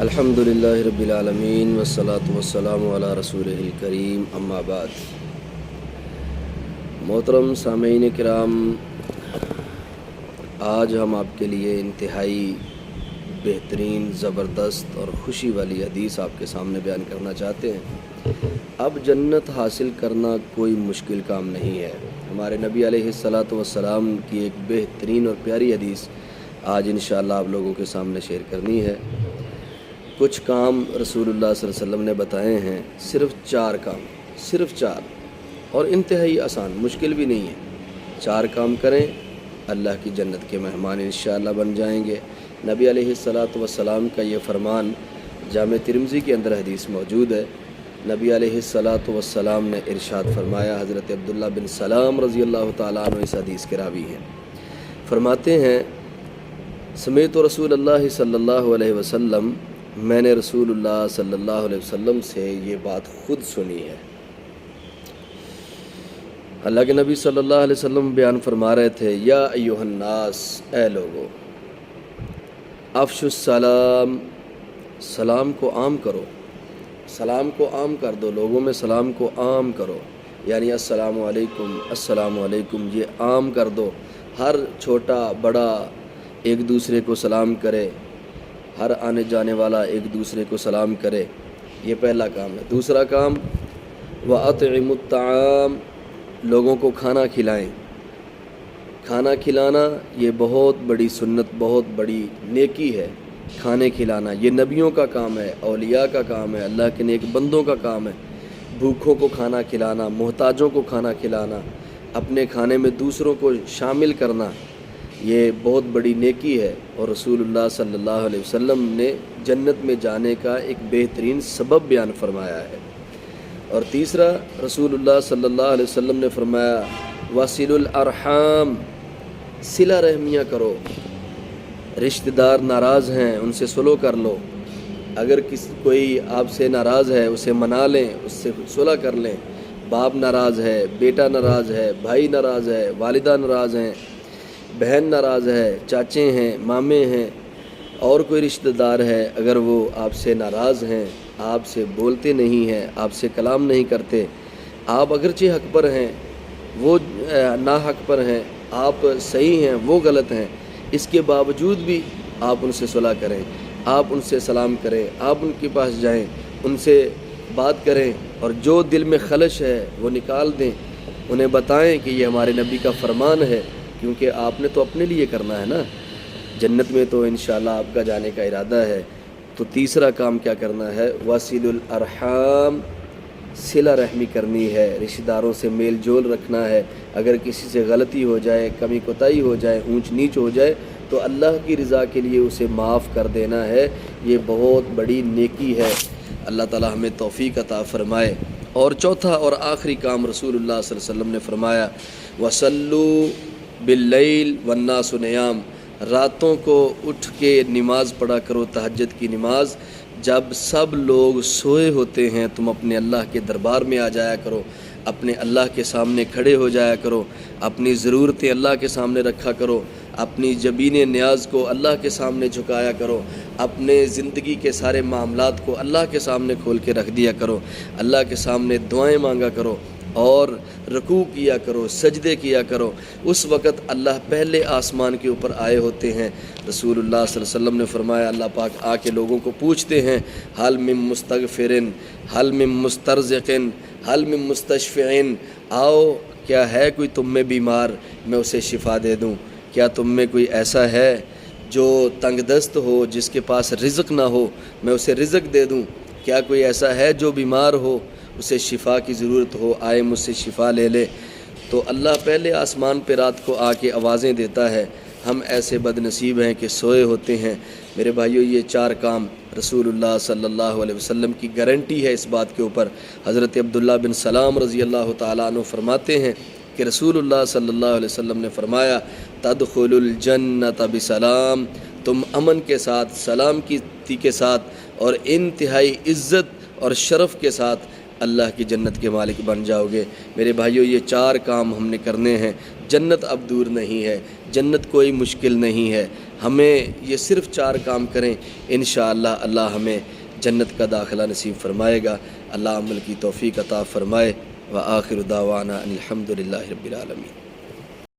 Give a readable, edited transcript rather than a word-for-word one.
الحمدللہ رب العالمین والصلاة والسلام علی رسولہ الکریم، اما بعد۔ محترم سامعین کرام، آج ہم آپ کے لیے انتہائی بہترین، زبردست اور خوشی والی حدیث آپ کے سامنے بیان کرنا چاہتے ہیں۔ اب جنت حاصل کرنا کوئی مشکل کام نہیں ہے۔ ہمارے نبی علیہ السلام کی ایک بہترین اور پیاری حدیث آج انشاءاللہ آپ لوگوں کے سامنے شیئر کرنی ہے۔ کچھ کام رسول اللہ صلی اللہ علیہ وسلم نے بتائے ہیں، صرف 4 کام، صرف 4، اور انتہائی آسان، مشکل بھی نہیں ہے۔ 4 کام کریں، اللہ کی جنت کے مہمان انشاءاللہ بن جائیں گے۔ نبی علیہ السلام کا یہ فرمان جامع ترمذی کے اندر حدیث موجود ہے۔ نبی علیہ السلام نے ارشاد فرمایا، حضرت عبداللہ بن سلام رضی اللہ تعالیٰ عنہ اس حدیث کے راوی ہیں، فرماتے ہیں، سمعت رسول اللہ صلی اللہ علیہ وسلم، میں نے رسول اللہ صلی اللہ علیہ وسلم سے یہ بات خود سنی ہے۔ اللہ کے نبی صلی اللہ علیہ وسلم بیان فرما رہے تھے، یا ایھا الناس، اے لوگو، افشوا السلام، سلام کو عام کرو، سلام کو عام کر دو، لوگوں میں سلام کو عام کرو، یعنی السلام علیکم، السلام علیکم، یہ عام کر دو۔ ہر چھوٹا بڑا ایک دوسرے کو سلام کرے، ہر آنے جانے والا ایک دوسرے کو سلام کرے، یہ پہلا کام ہے۔ دوسرا کام، وَأَطْعِمُوا الطَّعَامَ، لوگوں کو کھانا کھلائیں۔ کھانا کھلانا یہ بہت بڑی سنت، بہت بڑی نیکی ہے۔ کھانے کھلانا یہ نبیوں کا کام ہے، اولیاء کا کام ہے، اللہ کے نیک بندوں کا کام ہے۔ بھوکھوں کو کھانا کھلانا، محتاجوں کو کھانا کھلانا، اپنے کھانے میں دوسروں کو شامل کرنا، یہ بہت بڑی نیکی ہے، اور رسول اللہ صلی اللہ علیہ وسلم نے جنت میں جانے کا ایک بہترین سبب بیان فرمایا ہے۔ اور تیسرا، رسول اللہ صلی اللہ علیہ وسلم نے فرمایا، وَصِلُوا الْأَرْحَامَ، صلہ رحمیاں کرو۔ رشتہ دار ناراض ہیں، ان سے صلح کر لو۔ اگر کوئی آپ سے ناراض ہے، اسے منا لیں، اس سے صلح کر لیں۔ باپ ناراض ہے، بیٹا ناراض ہے، بھائی ناراض ہے، والدہ ناراض ہیں، بہن ناراض ہے، چاچے ہیں، مامے ہیں، اور کوئی رشتہ دار ہے، اگر وہ آپ سے ناراض ہیں، آپ سے بولتے نہیں ہیں، آپ سے کلام نہیں کرتے، آپ اگرچہ حق پر ہیں، وہ ناحق پر ہیں، آپ صحیح ہیں، وہ غلط ہیں، اس کے باوجود بھی آپ ان سے صلح کریں، آپ ان سے سلام کریں، آپ ان کے پاس جائیں، ان سے بات کریں، اور جو دل میں خلش ہے وہ نکال دیں، انہیں بتائیں کہ یہ ہمارے نبی کا فرمان ہے، کیونکہ آپ نے تو اپنے لیے کرنا ہے نا، جنت میں تو انشاءاللہ آپ کا جانے کا ارادہ ہے۔ تو تیسرا کام کیا کرنا ہے، وَصِلُوا الْأَرْحَامَ، صلہ رحمی کرنی ہے، رشتہ داروں سے میل جول رکھنا ہے۔ اگر کسی سے غلطی ہو جائے، کمی کوتاہی ہو جائے، اونچ نیچ ہو جائے، تو اللہ کی رضا کے لیے اسے معاف کر دینا ہے، یہ بہت بڑی نیکی ہے۔ اللہ تعالی ہمیں توفیق عطا فرمائے۔ اور چوتھا اور آخری کام رسول اللہ صلی اللہ علیہ وسلم نے فرمایا، وَصَلُّوا بِاللَّيْلِ وَالنَّاسُ نِيَامٌ، راتوں کو اٹھ کے نماز پڑھا کرو، تہجد کی نماز، جب سب لوگ سوئے ہوتے ہیں تم اپنے اللہ کے دربار میں آ جایا کرو، اپنے اللہ کے سامنے کھڑے ہو جایا کرو، اپنی ضرورتیں اللہ کے سامنے رکھا کرو، اپنی جبین نیاز کو اللہ کے سامنے جھکایا کرو، اپنے زندگی کے سارے معاملات کو اللہ کے سامنے کھول کے رکھ دیا کرو، اللہ کے سامنے دعائیں مانگا کرو، اور رکوع کیا کرو، سجدے کیا کرو۔ اس وقت اللہ پہلے آسمان کے اوپر آئے ہوتے ہیں۔ رسول اللہ صلی اللہ علیہ وسلم نے فرمایا، اللہ پاک آ کے لوگوں کو پوچھتے ہیں، حل من مستغفرن، حل من مسترزقن، حل من مستشفعن، آؤ، کیا ہے کوئی تم میں بیمار، میں اسے شفا دے دوں؟ کیا تم میں کوئی ایسا ہے جو تنگ دست ہو، جس کے پاس رزق نہ ہو، میں اسے رزق دے دوں؟ کیا کوئی ایسا ہے جو بیمار ہو، اسے شفا کی ضرورت ہو، آئے مجھ سے شفا لے لے؟ تو اللہ پہلے آسمان پہ رات کو آ کے آوازیں دیتا ہے۔ ہم ایسے بد نصیب ہیں کہ سوئے ہوتے ہیں۔ میرے بھائیو، یہ 4 کام رسول اللہ صلی اللہ علیہ وسلم کی گارنٹی ہے اس بات کے اوپر۔ حضرت عبداللہ بن سلام رضی اللہ تعالیٰ عنہ فرماتے ہیں کہ رسول اللہ صلی اللہ علیہ وسلم نے فرمایا، تدخل الجنت بسلام، تم امن کے ساتھ، سلامتی کے ساتھ، اور انتہائی عزت اور شرف کے ساتھ اللہ کی جنت کے مالک بن جاؤ گے۔ میرے بھائیو، یہ 4 کام ہم نے کرنے ہیں۔ جنت اب دور نہیں ہے، جنت کوئی مشکل نہیں ہے، ہمیں یہ صرف 4 کام کریں، انشاءاللہ اللہ ہمیں جنت کا داخلہ نصیب فرمائے گا۔ اللہ عمل کی توفیق عطا فرمائے۔ وآخر دعوانا ان الحمد للہ رب العالمین۔